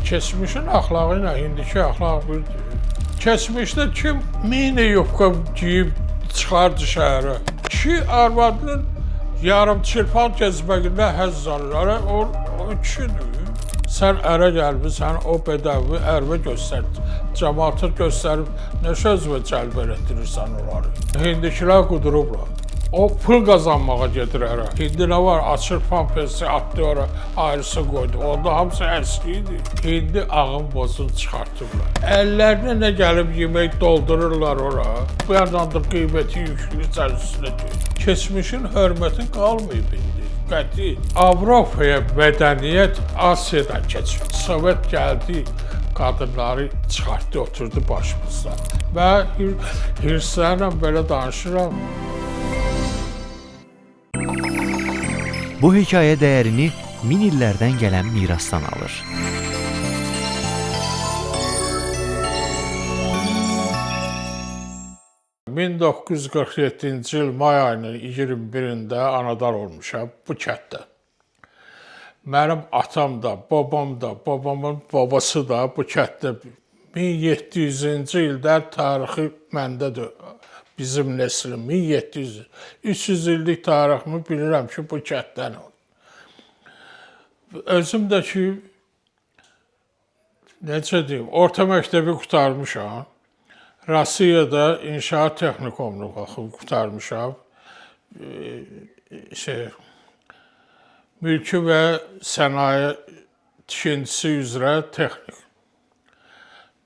Keçmişin axlağı ilə indiki axlaq birdir. Keçmişdə kim mini yubka giyib çıxar dışarı? Kişi arvadının yarım çırpal gezməyindən həzz alır. O kişidir. Sən ərə gəlmirsən, o bədəvi ərvə göstərdi. Cəmaatı göstərib nə sözvə cəlb etdirirsən onları. Hindikilər qudurublar. O pul qazanmağa gedir ərə. Hindi nə var? Açır pampesi, atdı ora, ayrısı qoydu. Onda hamısı əski idi. Hindi ağın bozunu çıxartıblar. Əllərinə nə gəlib yemək doldururlar ora. Bu yandan da qiyməti yüklü üstünə deyir. Keçmişin hörməti qalmayıb indi. Qəti. Avropaya mədəniyyət Asiyadan keçir. Sovet gəldi, qadınları çıxartdı, oturdu başımızda. Və hirslərlə belə danışıram. Bu hekayə dəyərini min illərdən gələn mirasdan alır. ...1947-ci il may ayının 21-də anadar olmuşam bu kənddə. Mənim atam da, babam da, babamın babası da bu kənddə 1700-cü ildə tarixi məndədir. Bizim nəslim 1700, 300 illik tariximi bilirəm ki, bu kənddən oldu. Özüm də ki, necə deyim, orta məktəbi qurtarmışam. Rusiyada inşaat texnikumunu qurtarmışam. Mülki və sənaye tikintisi üzrə texnik.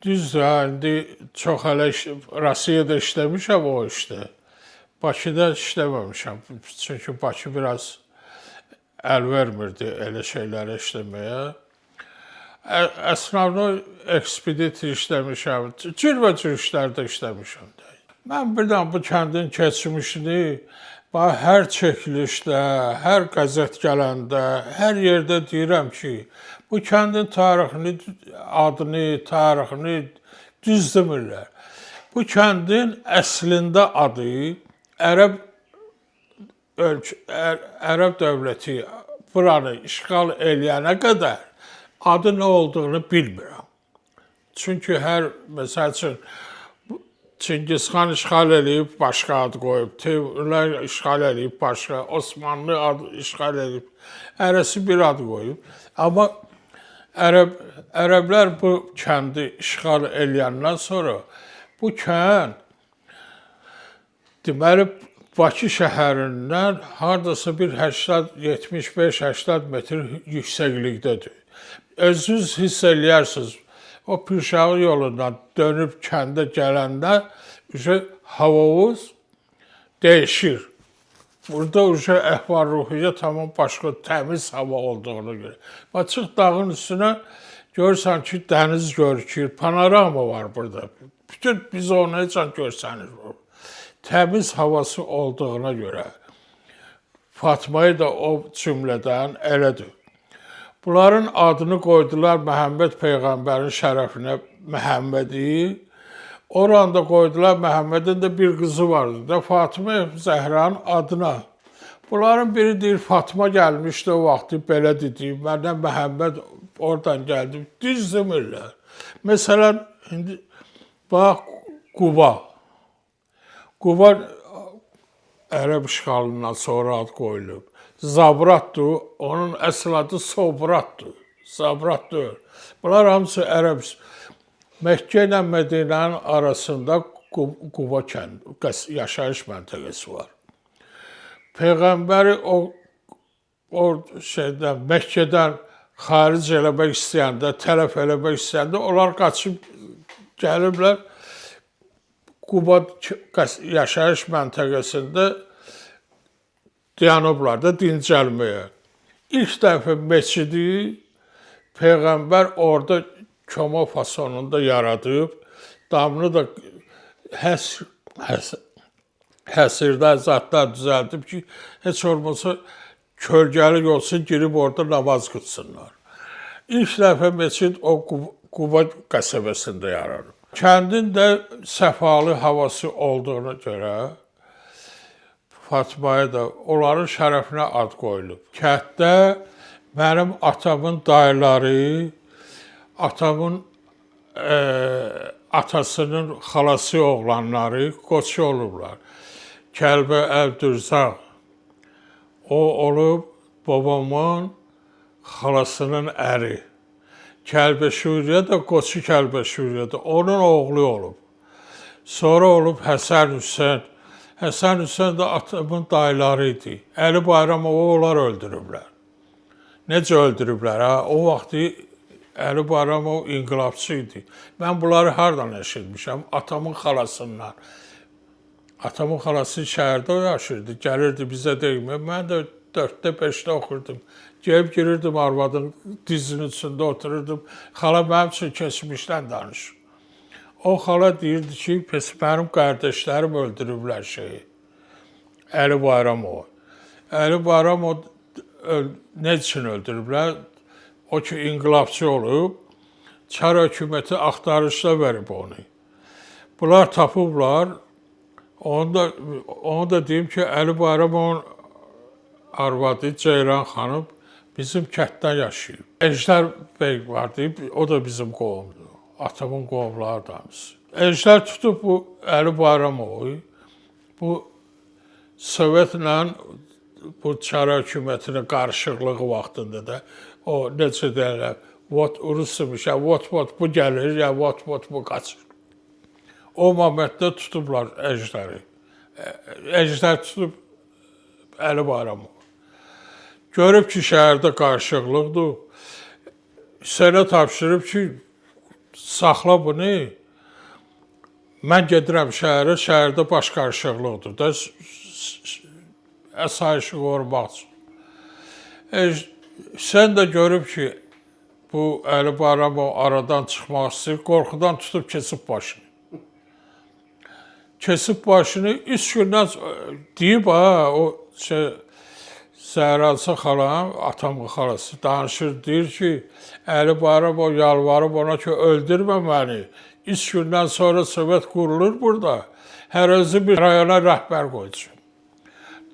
Düzdür, indi çox hələ Rusiyada işləmişəm o işdə. Bakıda işləməmişəm. Çünki Bakı biraz əl vermirdi elə şeylərə işləməyə. Əsnavno ekspeditor işləmişəm. Cürbəcür işlərdə işləmişəm. Mən birdən bu kəndin keçmişini hər çəkilişdə, hər qəzet gələndə, hər yerdə deyirəm ki, bu kəndin tarixini, adını, tarixini düz demirlər. Bu kəndin əslində adı Ərəb dövləti buranı işğal eləyənə qədər adı nə olduğunu bilmirəm. Çünki məsəl üçün, Çingizxan işğal eləyib, başqa ad qoyub, Teymurlər işğal eləyib, başqa, Osmanlı adı işğal eləyib, hərəsi bir ad qoyub. Amma ərəblər bu kəndi işğal eləyəndən sonra bu kənd deməli Bakı şəhərindən hardasa bir 75-80 metr yüksəklikdədir. Özünüz hiss eləyərsiniz. O Pirşağı yolundan dönüb kəndə gələndə havamız dəyişir. Burada əhval-ruhiyyə tamam başqa təmiz hava olduğunu görə. Çıx dağın üstünə görürsən ki, dəniz görükür, panorama var burada. Bütün biz onu heç görsəniz. Təmiz havası olduğuna görə Fatmayı da o cümlədən elədir. Bunların adını qoydular Məhəmməd Peyğəmbərin şərəfinə Məhəmmədi. Oranda qoydular Məhəmmədin də bir qızı vardı da Fatıma Zəhranın adına. Bunların biri deyir Fatıma gəlmişdi o vaxtı belə dedi. Məndən Məhəmməd oradan gəldi. Düz demirlər. Məsələn, indi bax Quba. Quba ərəb işğalından sonra ad qoyulub. Zabratdır, onun əsl adı Sobratdır. Zabratdır. Bunlar hamısı ərəb. Məkkə ilə Mədinənin arasında Quba yaşayış məntəqəsi var. Peyğəmbəri Məkkədən xaric eləmək istəyəndə, tələf eləmək istəyəndə, onlar qaçıb gəliblər Quba yaşayış məntəqəsində dayanıblar da dincəlməyə. İlk dəfə meçidi Peyğəmbər orada koma fasonunda yaradıb, damını da həsirdə zatlar düzəldib ki, heç olmasa kölgəlik olsun, girib orada namaz qılsınlar. İlk dəfə meçid o Quba qəsəbəsində yaranıb. Kəndin də səfalı havası olduğuna görə Fatmaya da onların şərəfinə ad qoyulub. Kənddə mənim atamın dayıları atamın atasının xalası oğlanları qoçu olublar. Kəlbə Əbdürzaq. O olub babamın xalasının əri. Kəlbə Şuriyə də qoçu Kəlbə Şuriyə də onun oğlu olub. Sonra olub Həsən Hüseyn. Həsən Hüseyn də atamın dayıları idi. Əli Bayramovu onlar öldürüblər. Necə öldürüblər ha? O vaxtı Əli Bayramov inqilabçı idi. Mən bunları hardan eşitmişəm? Atamın xalasından. Atamın xalası şəhərdə yaşırdı. Gəlirdi bizə deyilmə. Mən də 4-də 5-də oxurdum. Gəlib girirdim arvadın dizinin üstündə otururdum. Xala mənim üçün keçmişdən danışır. O xala deyirdi ki, pes mənim qardaşlarım öldürüblər şeyi. Əli Bayramov. Əli Bayramov nə üçün öldürüblər? O ki, inqilabçı olub, Çar hökuməti axtarışda verib onu. Bunlar tapıblar. Onu da deyim ki, Əli Bayramovun arvadı Ceyran xanım bizim kənddə yaşayıb. Əjdər bəy var deyib, o da bizim qohumdur. Atamın qohumlardanız. Əjdər tutub bu Əli Bayramovu, bu Sovetlə bu Çar hökumətinin qarışıqlığı vaxtında da o necə deyirlər, Rusmuş, ya vot bu gəlir, ya vot bu qaçır. O momentdə tutublar Əjdəri. Əjdər tutub Əli Bayramov. Görüb ki, şəhərdə qarışıqlıqdır. Sənə tapşırıb ki, saxla bunu. Mən gedirəm şəhərə, şəhərdə baş qarışıqlıqdır da əsayişi qorumaq üçün. Sən də görüb ki, bu Əli Bayramov aradan çıxmaq istəyir, qorxudan tutub kesib başını. Kesib başını 3 gündən deyib, o Zəhransı xalam, atamın xalası danışır, deyir ki, Əli Bayramov yalvarıb ona ki, öldürmə məni. 3 gündən sonra Sovet qurulur burada. Hər özü bir rayona rəhbər qoyacaq.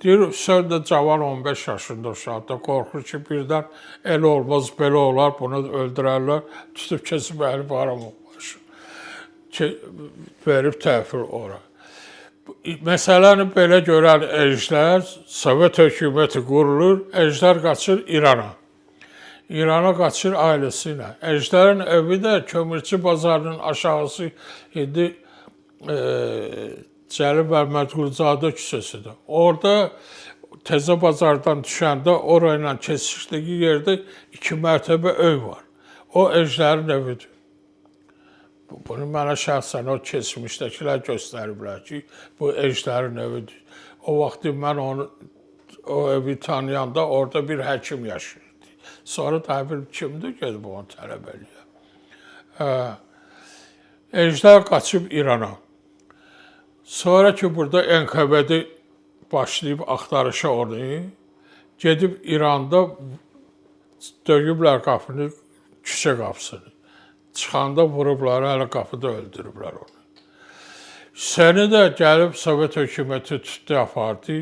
Deyir, sən də cavan 15 yaşında uşaqda qorxur ki, birdən elə olmaz, belə olar, bunu öldürərlər, tutub kesib Əli Bayramov başı. Verib təhvil ora. Məsələni belə görən Əjdər, Sovet hökuməti qurulur, Əjdər qaçır İrana. İrana qaçır ailəsi ilə. Əjdərin evi də Kömürçü bazarının aşağısı idi, Cəlil Məmmədquluzadə küçəsidir. Orada təzə bazardan düşəndə orayla kesişdiyi yerdə 2 mərtəbə ev var. O Əjdərin evidir. Bunu mənə şəxsən o keçmişdəkilər göstəriblər ki, bu Əjdərin evidir. O vaxt mən o evi tanıyanda orada bir həkim yaşayırdı. Sonra da bir kimdir gedib onu tələb eləyər. Əjdər qaçıb İrana. Sonra ki, burada NKVD başlayıb axtarışa onu, gedib İranda döyüblər qapını, küçə qapısını. Çıxanda vurublar, hələ qapıda öldürüblər onu. Səni də gəlib Sovet hökuməti tutdu, apardı,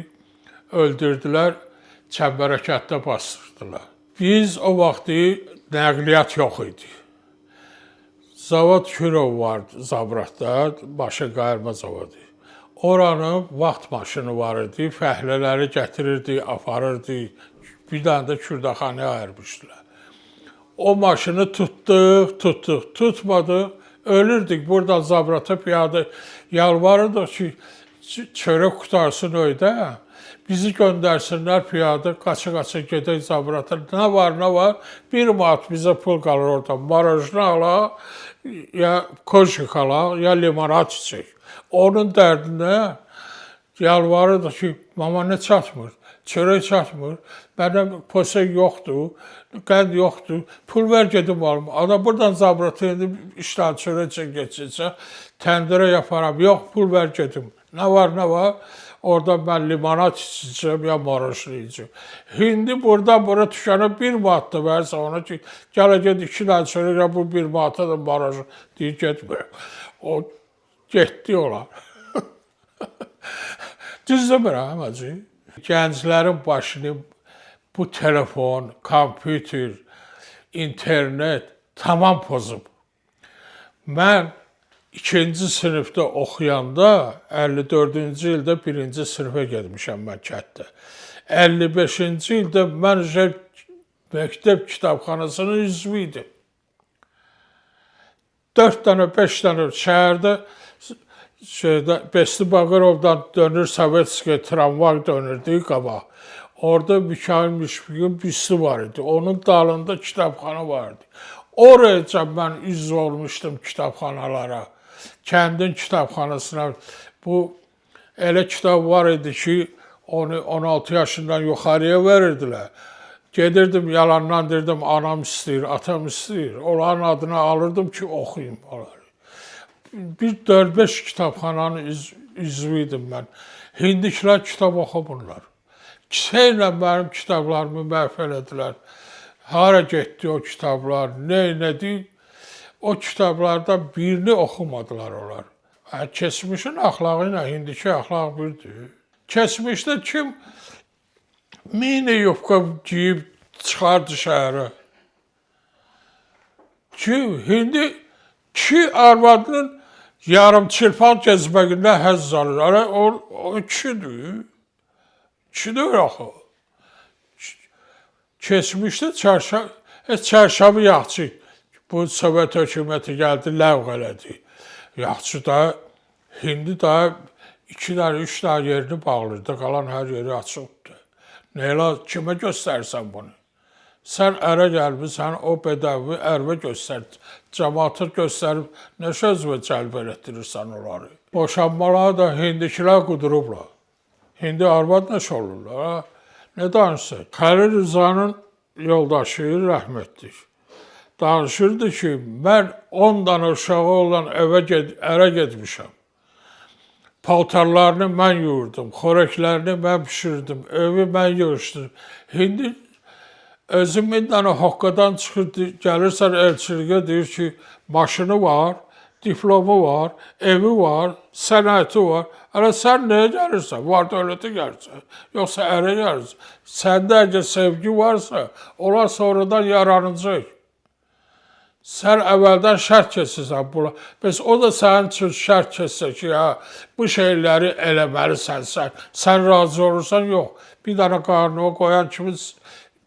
öldürdülər, çəmbərəkətdə bastırdılar. Biz o vaxtı nəqliyyat yox idi. Zavod Kürov vardı Zabratda, başı qayırma zavodu. Oranın vaxt maşını var idi, fəhlələri gətirirdi, aparırdı, bir dənə də Kürdəxanaya ayırmışdılar. O maşını tutduq, tutmadıq, ölürdük buradan Zabrata piyada, yalvarırdıq ki, çörək qutarsın öydə, bizi göndərsinlər piyada, qaça-qaça gedək Zabrata, nə var, 1 manat bizə pul qalır oradan, marajını ala, ya koşik ala, ya limonat içək. Onun dərdinə yalvarırdı ki, mama nə çatmır, çörək çatmır, mənim posək yoxdur, qənd yoxdur, pul ver gedim alım. Adam buradan Zabrata indi işdən çörək geçəcək, təndirə yaparam, yox pul ver gedim. Nə var, orada mən limonat içəcəm, ya marajlı içəcəm. Hindi buradan bura tükənə 1 manat da versə ona ki, gələ ged 2 dənə çörək, ya bu 1 manata da marajlı deyir, getmir. O getdi olar. Düz demirəm, hacı. Gənclərin başını bu telefon, kompüter, internet tamam pozub. Mən 2-ci sinifdə oxuyanda 54-cü ildə 1-ci sinifə getmişəm mən kənddə. 55-ci ildə mən məktəb kitabxanasının üzvü idim. 4 dənə, 5 dənə şəhərdə Besti Bağırovdan dönür Sovetskiy tramvay dönürdü qabaq. Orada Mikhail Müşfiqin büstü var idi. Onun dalında kitabxana vardı. Oraya mən üzv olmuşdum kitabxanalara. Kəndin kitabxanasına. Bu elə kitab var idi ki, onu 16 yaşından yuxarıya verirdilər. Gedirdim yalandan derdim anam istəyir, atam istəyir. Onların adını alırdım ki, oxuyum onları. Bir 4-5 kitabxananın üzvü idim mən. Hindikilər kitab oxumurlar. Şeylə mənim kitablarımı məhv elədilər. Hara getdi o kitablar, neylədi? O kitablardan birini oxumadılar onlar. Keçmişin axlağı ilə indiki axlaq birdir. Keçmişdə kim mini yufka giyib çıxardı şəhərə? Hindi kişi arvadının yarım çırpan gəzməyindən həzz alır. O kişidir. Kişidir axı. Keçmişdə çərşabı yaxçı. Bu Sovet hökuməti gəldi, ləğv elədi. Yaxçı da, hindi da 2 dənə, 3 dənə yerini bağlırdı, qalan hər yeri açıqdır. Neylə, kimə göstərsən bunu? Sən ərə gəlmirsən, o bədəvi ərvə göstər, cəmaatı göstərib, nə söz və cəlb elətdirirsən onları? Boşanmaları da hindikilər qudurublar. Hindi arvad nəşə olurlar, nə danışsın? Xəlil Rızanın yoldaşı rəhmətdir. Danışırdı ki, mən 10 dənə uşağı olan ərə getmişəm. Paltarlarını mən yuyurdum, xörəklərini mən pişirdim, evi mən yığışdırdım. Hindi özü 1000 dənə hoqqadan çıxır, gəlirsən elçiliyə deyir ki, maşını var, diplomu var, evi var, sənəti var. Hələ sən nəyə gəlirsən? Var dövlətə gəlirsən, yoxsa ərə gəlirsən. Səndə əgər sevgi varsa, onlar sonradan yaranacaq. Sən əvvəldən şərt keçirsən buna. Bəs o da sənin üçün şərt keçsə ki, bu şeyləri eləməlisən sən. Sən razı olursan, yox. Bir dənə qarnıma qoyan kimi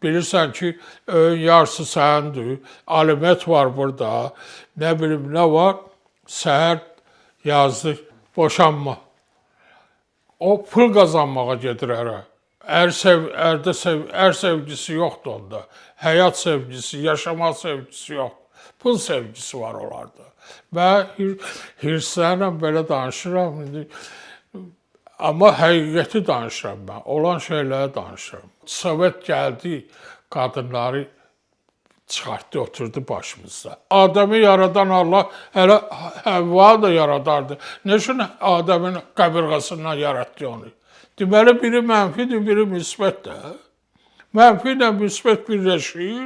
bilirsən ki, öyün yarısı səndir. Alimət var burada. Nə bilim, nə var? Səhər yazdı, boşanma. O pul qazanmağa gedir ərə. Ər sevgisi yoxdur onda. Həyat sevgisi, yaşama sevgisi yoxdur. Pul sevgisi var onlarda. Və hirslərlə belə danışıram. Amma həqiqəti danışıram mən. Olan şeyləri danışıram. Sovet gəldi, qadınları çıxartdı, oturdu başımızda. Adəmi yaradan Allah hələ Həvva da yaradardı. Nə üçün Adəmin qəbirğasından yaratdı onu? Deməli, biri mənfidir, biri müsbətdir. Mənfi ilə müsbət birləşir,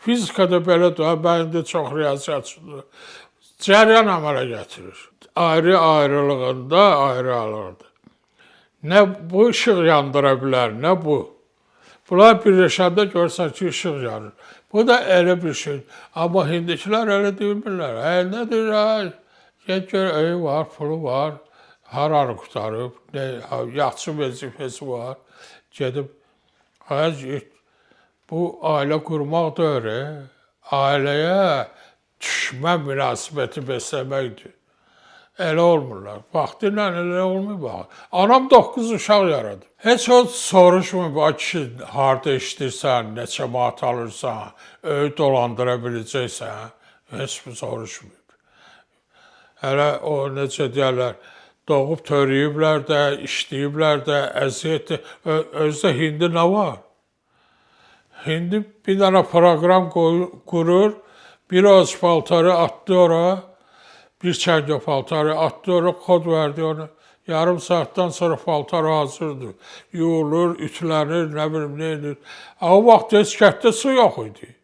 fizikada belədir, məndə çox riyaziyyatçıdır. Cəryan əmələ gətirir. Ayrı-ayrılığında ayrı alırdı. Nə bu işıq yandıra bilər, nə bu. Bunlar birləşəndə görsən ki, işıq yanır. Bu da elə bir şey. Amma hindikilər elə demirlər. Nədir? Get gör, evi var, pulu var, haranı qutarıb, yaxçı vəzifəsi var. Gedib, bu ailə qurmaq dövrü, ailəyə düşmən münasibəti bəsləməkdir. Elə olmurlar. Vaxtıyla elə olmuyor. Anam 9 uşaq yaradı. Heç o soruşmur, ki, harada işləyirsən, neçə manat alırsan, öğüt dolandıra biləcəksən, heç bir soruşmur. Hələ o necə deyərlər, doğub törəyiblər də, işləyiblər də, əziyyətdir. Özdə hindi nə var? Hindi bir dənə proqram qurur, bir az paltarı atdı ora, bir çəngə paltarı atdı ora, kod verdi onu. Yarım saatdan sonra paltar hazırdır. Yuyulur, ütülənir, nə bilim, nə edir. O vaxt heç kətdə su yox idi.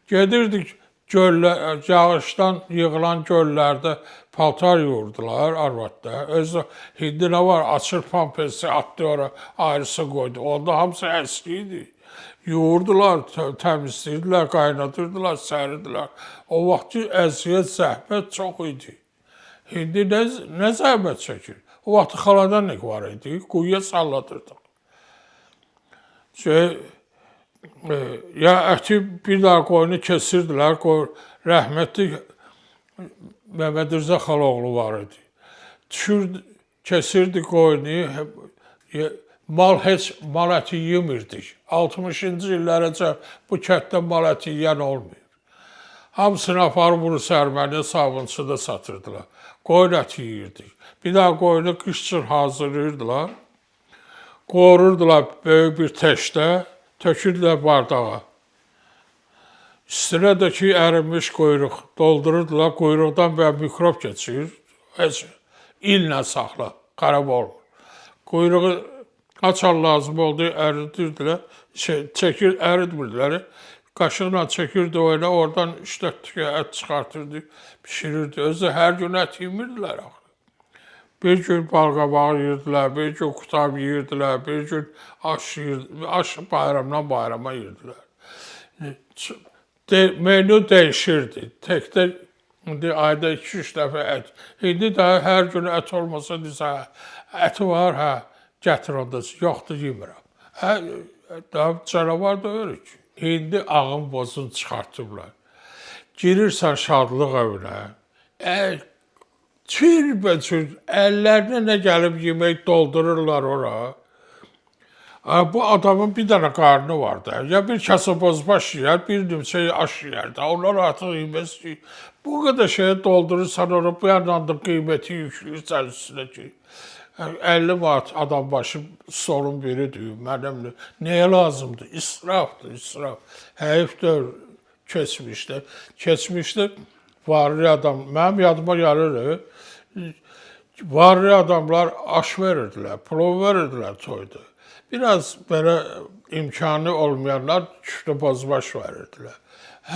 Gedirdik yağışdan yığılan göllərdə paltar yuyurdular arvadda. Özü hindi nə var, açır pampesi atdı ora, ayrısı qoydu. Onda hamısı əski idi. Yoğurdular, təmizləyirdilər, qaynadırdılar, sərirdilər. O vaxt əziyyət, zəhmət çox idi. İndi nə zəhmət çəkir? O vaxt xaladan var idi, quyuya salladırdıq. Ya əti bir daha qoyunu kesirdilər, rəhmətli Məhəmməd Rza Xaloğlu var idi. Kesirdi qoyunu, mal əti yemirdik. 60-cı illərəcə bu kətdə mal əti yeyən olmayıb. Hamısını aparıb bunu sərməniyə sabunçuda satırdılar. Qoyun əti yeyirdik. Bir daha qoyunu qış üçün hazırlayırdılar. Qorurdular böyük bir təşdə, tökürdülər bardağa. Üstünə də ki, ərinmiş quyruq doldururdular, quyruqdan və mikrob keçir. Heç illə saxla, xarab olmur. Quyruğu açar lazım oldu, əridirdilər, çəkir, əridmirdilər. Qaşıqla çəkirdi oyuna, oradan 3-4 tükə ət çıxartırdı, pişirirdi. Özü hər gün ət yemirdilər axı. Bir gün balqabağı yiyirdilər, bir gün qutab yiyirdilər, bir gün aş bayramdan bayrama yiyirdilər. Menü dəyişirdi. Təkdə ayda 2-3 dəfə ət. İndi də hər gün ət olmasa desə, əti var, hə, gətir onda, yoxdur, yemirəm. Daha canavar da öyrük. İndi ağın bozunu çıxartıblar. Girirsən şadlıq evinə, çür, əllərinə nə gəlib yemək doldururlar ora. Bu adamın bir dənə qarnı var da, ya bir kasa bozbaş yiyər, bir nimçə aş yiyər də, onlar artıq yeməz ki, bu qədər şeyə doldurursan ora, bu yandan da qiyməti yükləyirsən üstünə ki, 50 manat adam başı solun biridir, mənimlə, nəyə lazımdır? İsrafdır, israf. Həyifdir, keçmişdə varlı adam, mənim yadıma gəlir, varlı adamlar aş verirdilər, plov verirdilər toyda. Biraz belə imkanı olmayanlar küftə bozbaş verirdilər.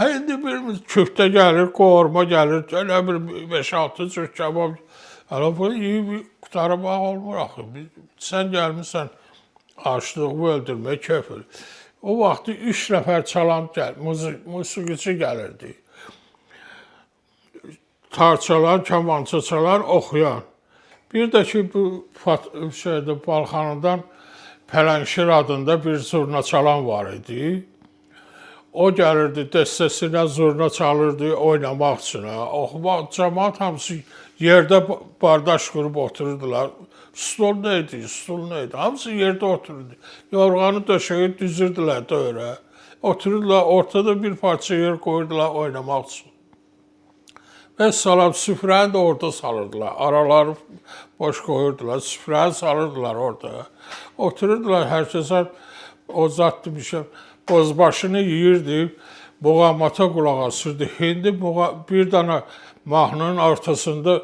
İndi birimiz küftə gəlir, qoğurma gəlir, elə bir 5-6 cür kebab. Hələ bunu yiyib qutaramaq olmur axı. Sən gəlmirsən açlığımı öldürmək, köfür. O vaxtı 3 nəfər çalan musiqiçi gəlirdi. Tar çalan, kamança çalan, oxuyan. Bir də ki, bu Balxanıdan Pələngşir adında bir zurna çalan var idi. O gəlirdi, dəstəsinə zurna çalırdı, oynamaq üçün. Oxumaq, cəmaat hamısı yerdə bardaş qurub otururdular. Stol nə idi, stul nə idi? Hamısı yerdə otururdu. Yorğanı döşəyib düzürdülər dövrə. Otururdular, ortada bir parça yer qoyurdular oynamaq üçün. Və salam, süfrəni də orada salırdılar. Araları boş qoyurdular, süfrəni salırdılar orada. Otururdular, hər kəsə o zat demişəm, bozbaşını yiyirdi, muğamata qulaq asırdı. İndi bir dənə mahnının ortasında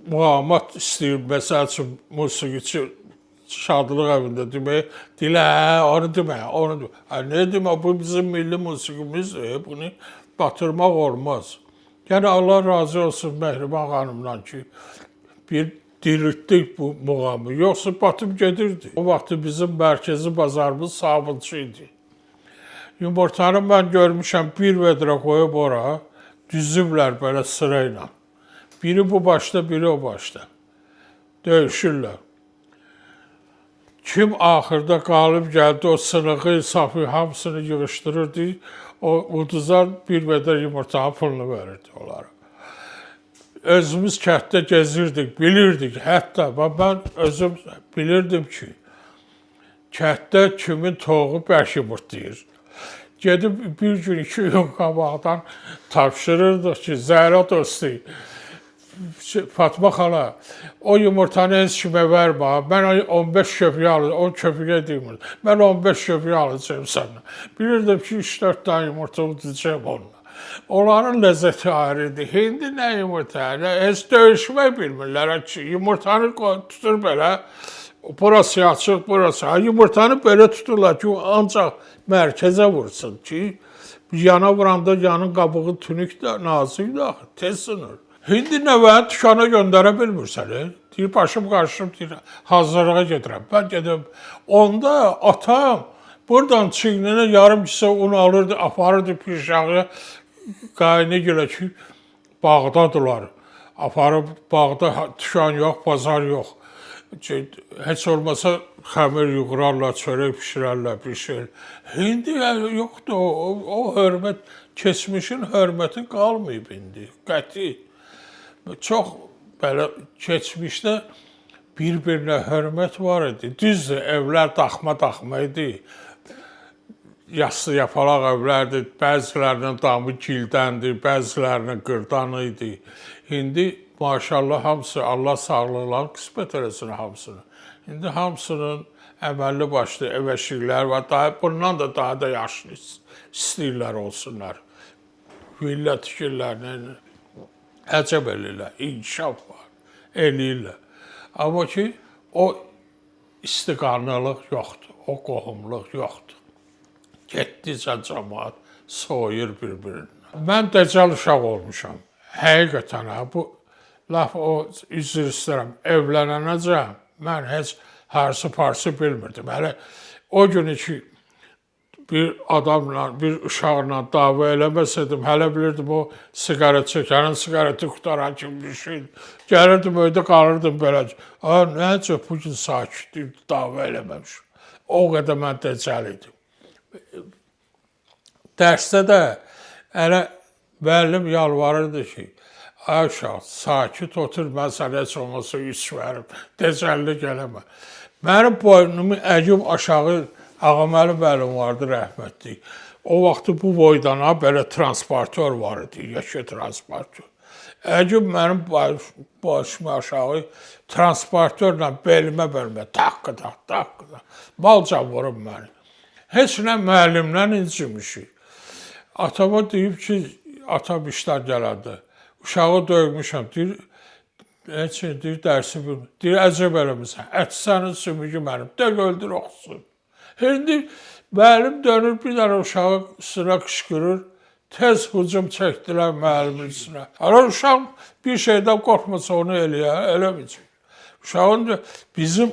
muğamat istəyir, məsəl üçün musiqiçi şadlıq evində demək, dilə, onu demək, onu demək. Nə demək, bu bizim milli musiqimizdir, bunu batırmaq olmaz. Yəni, Allah razı olsun Məhriban xanımdan ki, bir diriltdik bu muğamı, yoxsa batıb gedirdi. O vaxtı bizim mərkəzi bazarımız sabunçu idi. Yumurtanı mən görmüşəm, bir vedrə qoyub ora, düzüblər belə sırayla. Biri bu başda, biri o başda. Döyüşürlər. Kim axırda qalib gəldi, o sınığı, safı hamısını yığışdırırdı, o uduzan bir qədər yumurtanın pulunu verirdi onlara. Özümüz kənddə gezirdik, bilirdik, hətta mən özüm bilirdim ki, kənddə kimin toğu bərk yumurtlayır. Gedib bir gün, 2 gün qabaqdan tapşırırdıq ki, Zəhra dostu, Fatma xala, o yumurtanı heç kimə vermə, mən 15 köpüyə alacağım, 10 köpüyə deyim, mən 15 köpüyə alacağım səndən. Bilirdim ki, 3-4 tane yumurta udacağım onunla. Onların ləzzəti ayrıdır. İndi nə yumurta, heç döyüşmək bilmirlər ki, yumurtanı tutur belə, burası açıq, burası. Yumurtanı belə tuturlar ki, ancaq mərkəzə vursun ki, yana vuranda yanın qabığı tünük də, nazik də, tez sınır. İndi nəvəni tükana göndərə bilmirsən, deyir, başım qarşım, deyir, hazırlığa gedirəm. Mən gedim, onda atam Buradan çiğnene yarım kisə un alırdı, aparırdı pişağı, qaynı gələ ki, bağdadılar. Aparıb bağda tükan yox, bazar yox. Heç olmasa xəmir yığırarlar, çörək pişirərlər, bir şey. İndi yoxdur, o hörmət, keçmişin hörməti qalmayıb indi, qəti. Çox belə keçmişdə bir-birinə hörmət var idi. Düzdür, evlər daxma idi. Yassı yapalaq evlərdir, bəzilərinin damı gildəndir, bəzilərinin qırdan idi. İndi maşallah hamısı, Allah sağlıqlar qismət eləsin hamısını. İndi hamısının əməlli başlı ev eşikləri var, bundan da daha da yaşlı istəyirlər olsunlar. Villə tikirlər, əcəb eləyirlər, inkişaf var, eləyirlər. Amma ki, o istiqanlılıq yoxdur, o qohumluq yoxdur. Getdikcə cəmaat soyur bir-birindən. Mən dəcəl uşaq olmuşam. Həqiqətən, bu laf o üzr istəyirəm, evlənənəcəm, mən heç harsı-parsı bilmirdim. Hələ o günü ki, bir adamla, bir uşaqla dava eləməsədim, hələ bilirdim o siqaret çəkənin siqareti qutaran kimi bir şeydir. Gəlirdim, öydə qalırdım belə. Nəcə bu gün sakitdir, dava eləməmişim. O qədər mən dəcəl idim. Dərsdə də elə müəllim yalvarırdı ki, ay uşaq, sakit otur, mən sənə heç olmasa üç verim, dəcəlli gələmə. Mənim boynumu əyib aşağı Ağaməli müəllim vardı, rəhmətli. O vaxtı bu boydana belə transportör var idi, yaşa transportör. Əyib mənim başımı aşağı transportörlə belimə, taqqıda, malca vurub məni. Heç nə müəllimlə incimişik. Atama deyib ki, atam işdən gələndə, uşağı döymüşəm, deyir, dərsi bilmir. Deyir, əcəb eləmirsən, ət sənin sümüyü mənim, dəq öldür oxusun. İndi müəllim dönür, bir dənə uşağı üstünə qışqırır, tez hücum çəkdilər müəllimin üstünə. Hala uşaq bir şeydən qorxmasa onu eləməyəcək. Uşağın bizim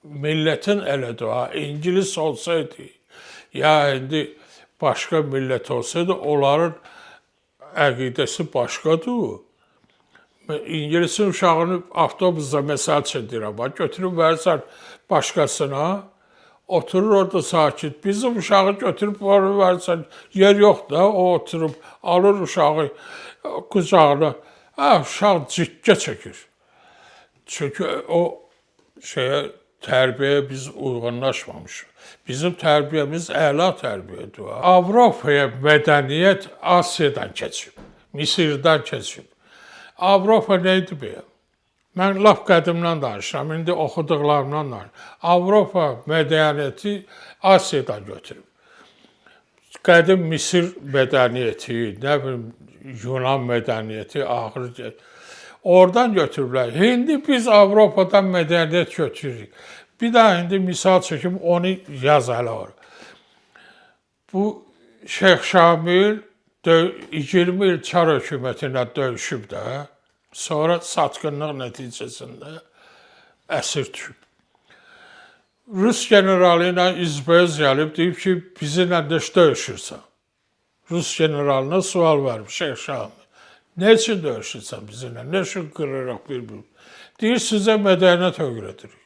millətin elədir ha, İngilis olsaydı, ya indi başqa millət olsaydı, onların əqidəsi başqadır. İngilisin uşağını avtobusda məsəl çədirəm, götürüb verirsən başqasına, oturur orada sakit. Bizim uşağı götürüb verirsən, yer yox da, o oturub, alır uşağı qucağına, uşaq cikkə çəkir. Çünki o tərbiyəyə biz uyğunlaşmamışıq. Bizim tərbiyəmiz əla tərbiyədir. Avropaya mədəniyyət Asiyadan keçib, Misirdən keçib. Avropa nə idi belə? Mən laf qədimdən danışıram, indi oxuduqlarımdan danışıram. Avropa mədəniyyəti Asiyadan götürüb. Qədim Misir mədəniyyəti, nə bilim, Yunan mədəniyyəti, axır oradan götürürlər. İndi biz Avropadan mədəniyyət götürürük. Bir daha indi misal çəkim, onu yaz hələ var. Bu Şeyx Şamil 20 il Çar hökumətinə döyüşüb də, sonra satqınlıq nəticəsində əsir düşüb. Rus generalı ilə izbəz gəlib, deyib ki, bizimlə neç döyüşürsən? Rus generalına sual verib Şeyx Şamil. Nə üçün döyüşürsən bizimlə? Nə üçün qırırıq bir-bir? Deyir, sizə mədəniyyət öyrədirik.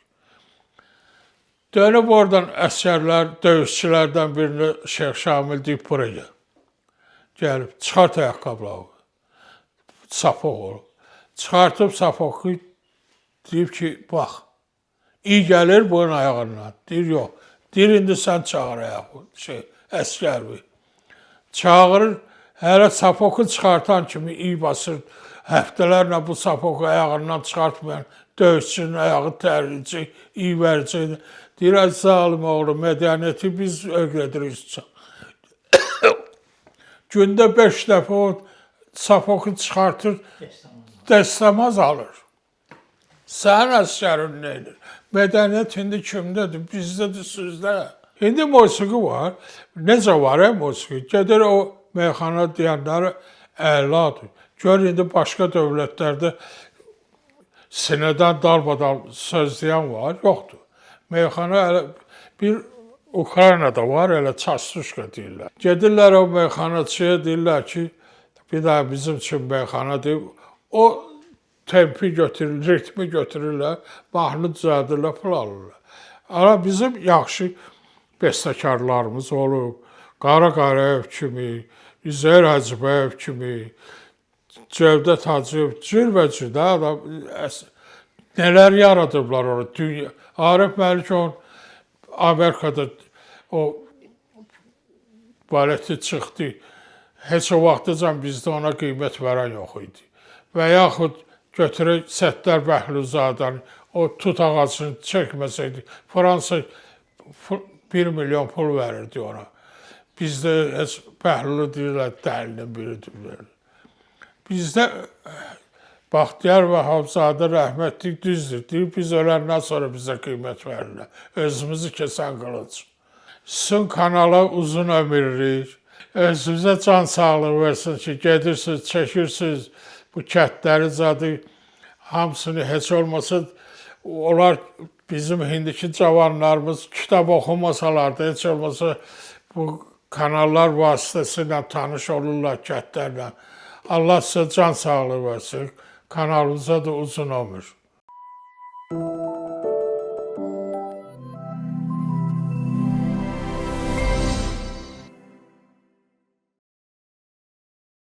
Dönüb oradan əsgərlər, döyüşçülərdən birini Şeyx Şamil deyib, buraya gəlib, çıxart ayaqqabıları, sapoq olub. Çıxartıb sapoqu, deyib ki, bax, iyi gəlir bunun ayağından. Deyir, yox. Deyir, indi sən çağır ayağı, əsgərvi. Çağırır, hələ sapoku çıxartan kimi iyi basır, həftələrlə bu sapoku ayağından çıxartmayan döyüşçünün ayağı tərləyəcək, iyi verəcək. Deyir, zalim oğlu, mədəniyyəti biz öyrədirik. Gündə 5 dəfə o sapoku çıxartır, dəstəmaz alır. Sənin əsgərin neydir? Mədəniyyət indi kimdədir? Bizdədir, sizdə. İndi musiqi var. Necə var musiqi? Gedir o meyxana deyənləri əladır. Gör, indi başqa dövlətlərdə sinədən dalbadal söz deyən var, yoxdur. Meyxana bir Ukraynada var, elə çastuşka deyirlər. Gedirlər o meyxanaçıya, deyirlər ki, bir daha bizim üçün meyxana deyib, o tempi götürürlər, ritmi götürürlər, mahnı düzəldirlər, pul alırlar. Amma bizim yaxşı bəstəkarlarımız olub, Qara Qarayev kimi, İzər Hacıbəyev kimi, Cövdət Hacıyev, cürbəcür də adam, nələr yaradıblar orada. Dünya. Arif Məlikov Amerikada o baleti çıxdı. Heç o vaxtıcan bizdə ona qiymət verən yox idi. Və yaxud götürək Səttar Bəhluzadəni, o tut ağacını çəkməsəydi, Fransa 1 milyon pul verirdi ona. Bizdə heç Bəhlulu deyirlər, dəlinin biridir. Bizdə Baxtiyar Vahabzadə rəhmətlik düzdür. Deyir, biz öləndən sonra bizə qiymət verirlər. Özümüzü kəsən qılınc. Sizin kanala uzun ömürlük, özünüzə can sağlığı versin ki, gedirsiniz, çəkirsiniz bu kətləri zadı, hamısını heç olmasa, onlar bizim indiki cavanlarımız kitab oxumasalardı, heç olmasa bu kanallar vasitəsilə tanış olurlar kətlərlə. Allah sizə can sağlığı versin, kanalınıza da uzun ömür.